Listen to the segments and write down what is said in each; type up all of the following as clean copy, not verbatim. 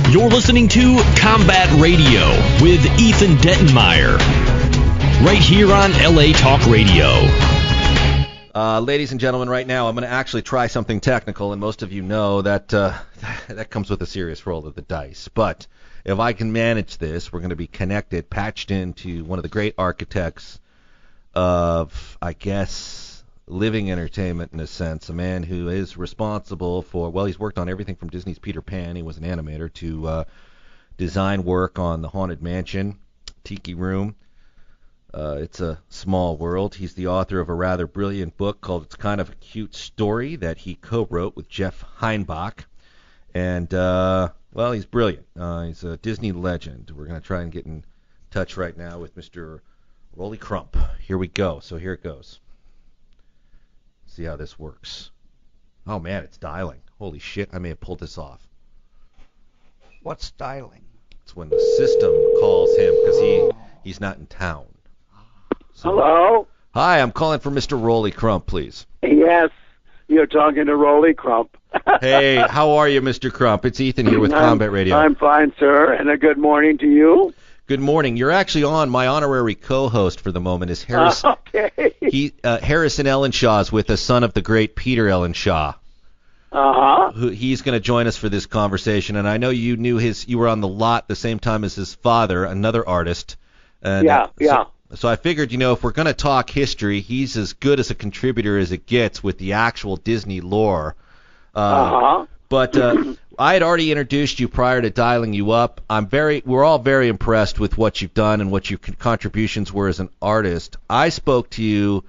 You're listening to Combat Radio with Ethan Dettenmaier, right here on LA Talk Radio. Ladies and gentlemen, right now I'm going to actually try something technical, and most of you know that that comes with a serious roll of the dice. But if I can manage this, we're going to be connected, patched into one of the great architects of, I guess, living entertainment in a sense, a man who is responsible for, well, he's worked on everything from Disney's Peter Pan, he was an animator, to design work on the Haunted Mansion, Tiki Room. It's a Small World. He's the author of a rather brilliant book called It's Kind of a Cute Story that he co-wrote with Jeff Heinbach. And, well, he's brilliant. He's a Disney legend. We're going to try and get in touch right now with Mr. Rolly Crump. Here we go. So here it goes. See how this works. Oh, man, it's dialing. Holy shit, I may have pulled this off. What's dialing? It's when the system calls him because he's not in town. So, hello? Hi, I'm calling for Mr. Rolly Crump, please. Yes, you're talking to Rolly Crump. Hey, how are you, Mr. Crump? It's Ethan here with Combat Radio. I'm fine, sir, and a good morning to you. Good morning. You're actually on. My honorary co-host for the moment is Harrison. Okay. Harrison Ellenshaw is with us, son of the great Peter Ellenshaw. Uh-huh. He's going to join us for this conversation, and I know you were on the lot the same time as his father, another artist. And, yeah. So I figured, if we're going to talk history, he's as good as a contributor as it gets with the actual Disney lore. But I had already introduced you prior to dialing you up. We're all very impressed with what you've done and what your contributions were as an artist. I spoke to you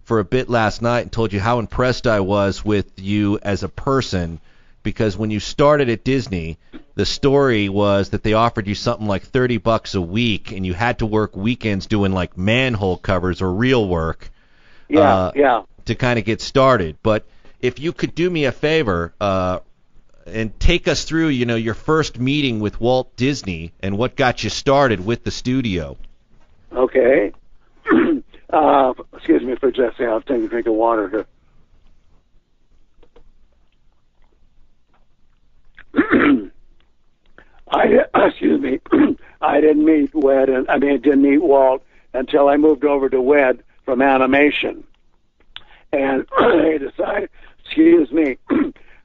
for a bit last night and told you how impressed I was with you as a person, because when you started at Disney, the story was that they offered you something like $30 a week, and you had to work weekends doing like manhole covers or real work. To kind of get started. But if you could do me a favor and take us through, your first meeting with Walt Disney and what got you started with the studio. Okay. Excuse me for just a second. I'll take a drink of water here. I didn't meet didn't meet Walt until I moved over to WED from animation. And they decided,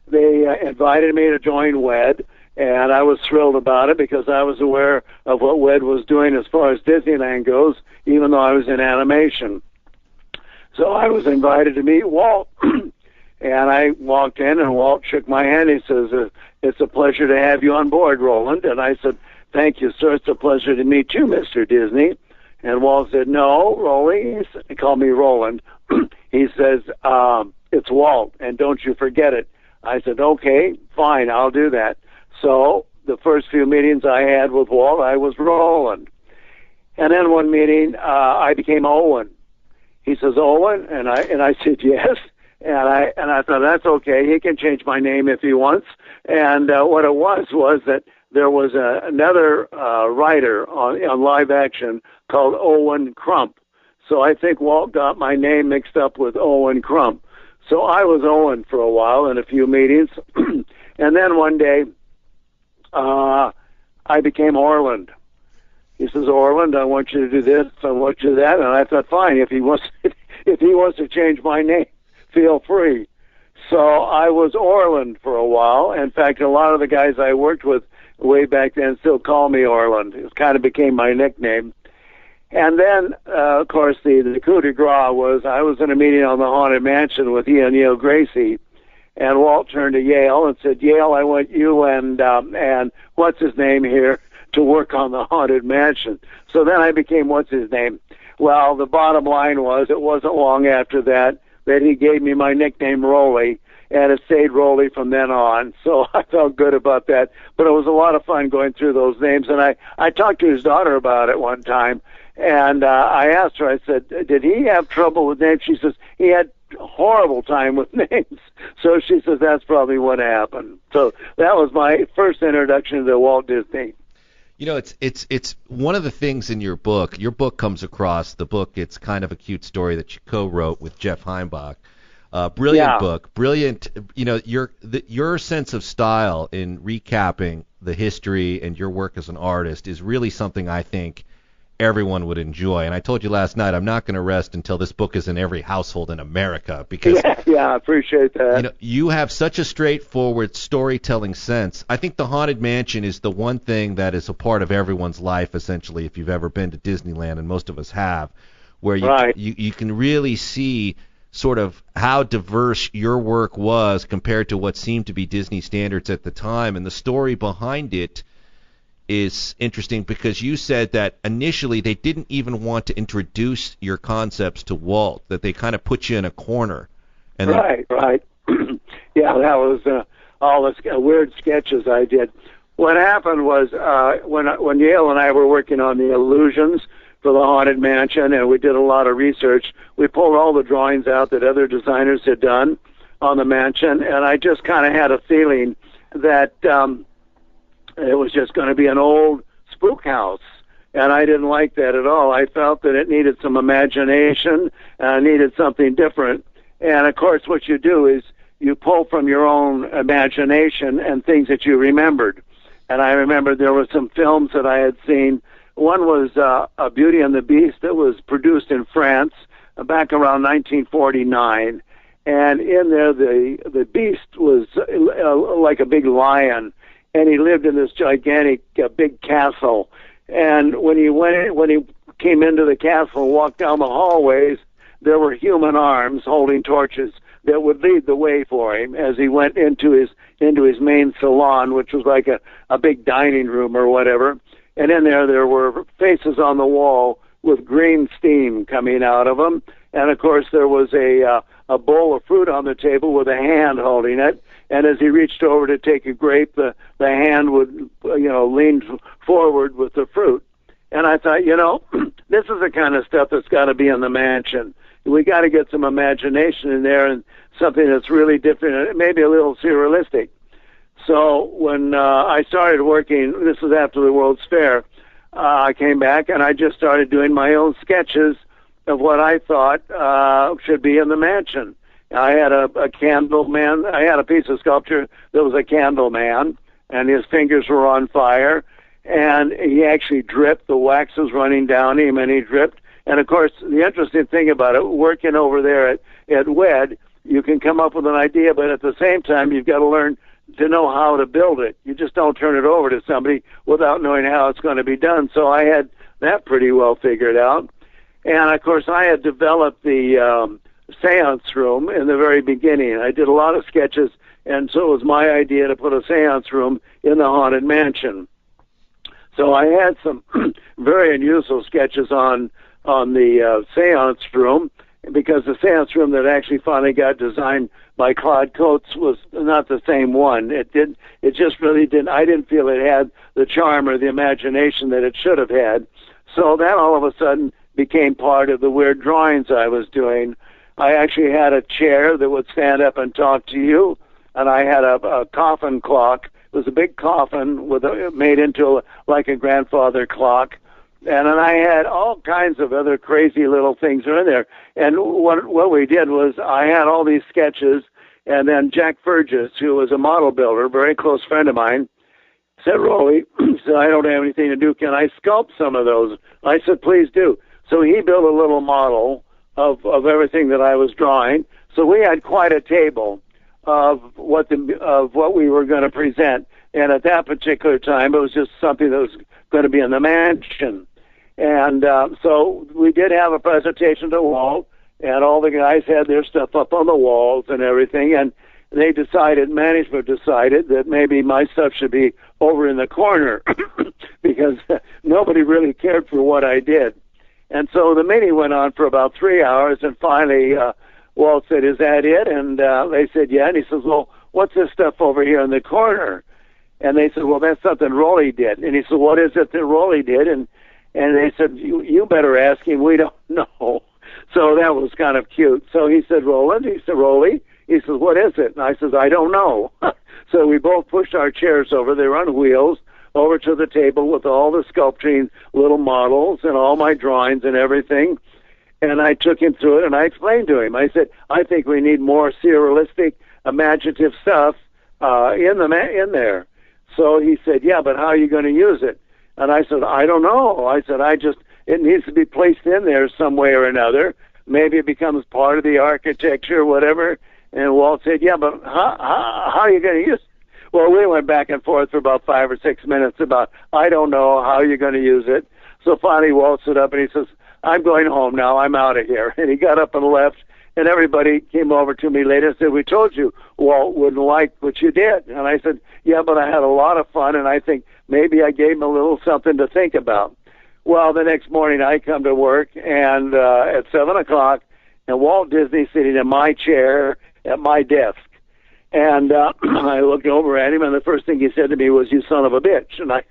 they invited me to join WED, and I was thrilled about it because I was aware of what WED was doing as far as Disneyland goes, even though I was in animation. So I was invited to meet Walt. And I walked in, and Walt shook my hand. He says, it's a pleasure to have you on board, Roland. And I said, thank you, sir. It's a pleasure to meet you, Mr. Disney. And Walt said, no, Rolly. He called me Roland. He says, it's Walt, and don't you forget it. I said, okay, fine, I'll do that. So the first few meetings I had with Walt, I was Roland. And then one meeting, I became Owen. He says, Owen? And I said, yes. And I thought, that's okay. He can change my name if he wants. And what it was that there was another writer on live action called Owen Crump. So I think Walt got my name mixed up with Owen Crump. So I was Owen for a while in a few meetings. And then one day, I became Orland. He says, Orland, I want you to do this, I want you to do that. And I thought, fine, if he wants to change my name, feel free. So I was Orland for a while. In fact, a lot of the guys I worked with way back then still call me Orland. It kind of became my nickname. And then, of course, the coup de grace was I was in a meeting on the Haunted Mansion with he and Yale Gracie, and Walt turned to Yale and said, Yale, I want you and what's his name here to work on the Haunted Mansion. So then I became what's his name. Well, the bottom line was it wasn't long after that he gave me my nickname Rolly, and it stayed Rolly from then on. So I felt good about that. But it was a lot of fun going through those names, and I talked to his daughter about it one time, and I asked her, I said, did he have trouble with names? She says, he had horrible time with names. So she says, that's probably what happened. So that was my first introduction to Walt Disney. It's one of the things in your book. Your book comes across the book. It's Kind of a Cute Story that you co-wrote with Jeff Heinbach. Brilliant Yeah. book, brilliant. Your sense of style in recapping the history and your work as an artist is really something I think everyone would enjoy. And I told you last night, I'm not going to rest until this book is in every household in America because Yeah, I appreciate that. you have such a straightforward storytelling sense. I think the Haunted Mansion is the one thing that is a part of everyone's life, essentially, if you've ever been to Disneyland, and most of us have, where you can really see sort of how diverse your work was compared to what seemed to be Disney standards at the time. And the story behind it is interesting because you said that initially they didn't even want to introduce your concepts to Walt, that they kind of put you in a corner. And Right. Yeah, that was all the weird sketches I did. What happened was when Yale and I were working on the illusions for the Haunted Mansion, and we did a lot of research, we pulled all the drawings out that other designers had done on the mansion, and I just kind of had a feeling that it was just going to be an old spook house, and I didn't like that at all. I felt that it needed some imagination, needed something different. And, of course, what you do is you pull from your own imagination and things that you remembered. And I remember there were some films that I had seen. One was A Beauty and the Beast that was produced in France back around 1949. And in there, the beast was like a big lion, and he lived in this gigantic big castle. And when he came into the castle and walked down the hallways, there were human arms holding torches that would lead the way for him as he went into his main salon, which was like a big dining room or whatever. And in there were faces on the wall with green steam coming out of them. And of course there was a bowl of fruit on the table with a hand holding it. And as he reached over to take a grape, the hand would, lean forward with the fruit. And I thought, this is the kind of stuff that's got to be in the mansion. We got to get some imagination in there and something that's really different, maybe a little surrealistic. So when I started working, this was after the World's Fair, I came back and I just started doing my own sketches of what I thought should be in the mansion. I had a candle man. I had a piece of sculpture that was a candle man, and his fingers were on fire, and he actually dripped. The wax was running down him, and he dripped. And, of course, the interesting thing about it, working over there at WED, you can come up with an idea, but at the same time, you've got to learn to know how to build it. You just don't turn it over to somebody without knowing how it's going to be done. So I had that pretty well figured out. And, of course, I had developed the seance room in the very beginning. I did a lot of sketches, and so it was my idea to put a seance room in the Haunted Mansion. So I had some very unusual sketches on the seance room, because the seance room that actually finally got designed by Claude Coates was not the same one. It just really didn't. I didn't feel it had the charm or the imagination that it should have had. So that all of a sudden became part of the weird drawings I was doing. I actually had a chair that would stand up and talk to you, and I had a coffin clock. It was a big coffin made into like a grandfather clock. And then I had all kinds of other crazy little things in there. And what we did was I had all these sketches, and then Jack Fergus, who was a model builder, a very close friend of mine, said, Rolly, said, I don't have anything to do. Can I sculpt some of those? I said, please do. So he built a little model of everything that I was drawing. So we had quite a table of what we were going to present. And at that particular time, it was just something that was going to be in the mansion. And so we did have a presentation to Walt, and all the guys had their stuff up on the walls and everything, and management decided that maybe my stuff should be over in the corner because nobody really cared for what I did. And so the meeting went on for about 3 hours, and finally Walt said, is that it? And they said, yeah. And he says, well, what's this stuff over here in the corner? And they said, well, that's something Rolly did. And he said, what is it that Rolly did? And they said, you better ask him. We don't know. So that was kind of cute. So he said, Roland. He said, Rolly. He says, what is it? And I said, I don't know. So we both pushed our chairs over. They were on wheels over to the table with all the sculpturing little models and all my drawings and everything. And I took him through it, and I explained to him. I said, I think we need more surrealistic, imaginative stuff in there. So he said, yeah, but how are you going to use it? And I said, I don't know. I said, it needs to be placed in there some way or another. Maybe it becomes part of the architecture or whatever. And Walt said, yeah, but how are you going to use it? Well, we went back and forth for about 5 or 6 minutes about, I don't know how you're going to use it. So finally Walt stood up and he says, I'm going home now. I'm out of here. And he got up and left. And everybody came over to me later and said, we told you Walt wouldn't like what you did. And I said, yeah, but I had a lot of fun, and I think maybe I gave him a little something to think about. Well, the next morning I come to work, and at 7 o'clock, and Walt Disney sitting in my chair at my desk. And I looked over at him, and the first thing he said to me was, you son of a bitch. And I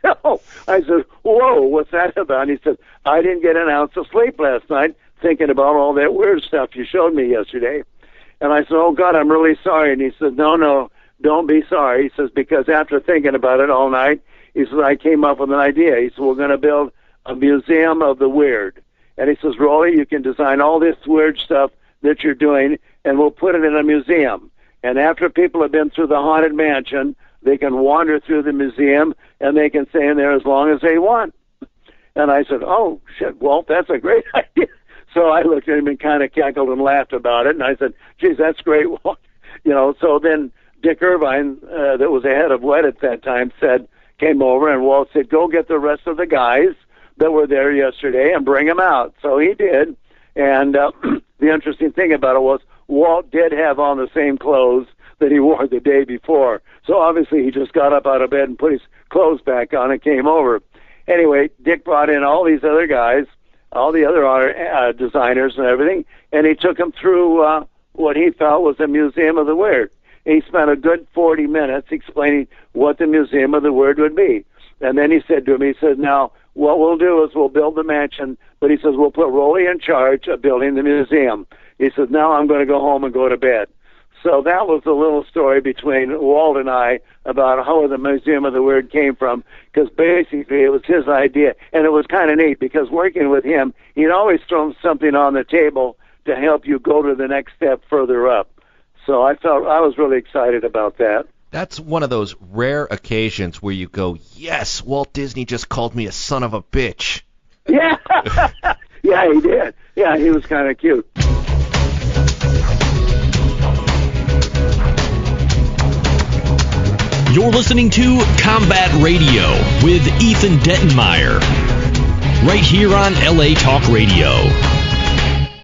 said, whoa, what's that about? And he said, I didn't get an ounce of sleep last night thinking about all that weird stuff you showed me yesterday. And I said, oh, God, I'm really sorry. And he said, no, don't be sorry. He says, because after thinking about it all night, he said, I came up with an idea. He said, we're going to build a museum of the weird. And he says, Rolly, you can design all this weird stuff that you're doing, and we'll put it in a museum. And after people have been through the Haunted Mansion, they can wander through the museum, and they can stay in there as long as they want. And I said, oh, shit, Walt, that's a great idea. So I looked at him and kind of cackled and laughed about it. And I said, geez, that's great, Walt. So then Dick Irvine, that was the head of WED at that time, came over, and Walt said, go get the rest of the guys that were there yesterday and bring them out. So he did. And the interesting thing about it was Walt did have on the same clothes that he wore the day before. So obviously he just got up out of bed and put his clothes back on and came over. Anyway, Dick brought in all these other guys, all the other designers and everything, and he took them through what he felt was a Museum of the Weird. He spent a good 40 minutes explaining what the Museum of the Weird would be. And then he said to him, he said, now, what we'll do is we'll build the mansion, but he says, we'll put Rolly in charge of building the museum. He says, now I'm going to go home and go to bed. So that was the little story between Walt and I about how the Museum of the Weird came from, because basically it was his idea. And it was kind of neat, because working with him, he'd always throw something on the table to help you go to the next step further up. So I was really excited about that. That's one of those rare occasions where you go, yes, Walt Disney just called me a son of a bitch. Yeah, yeah, he did. Yeah, he was kind of cute. You're listening to Combat Radio with Ethan Dettenmaier, right here on LA Talk Radio.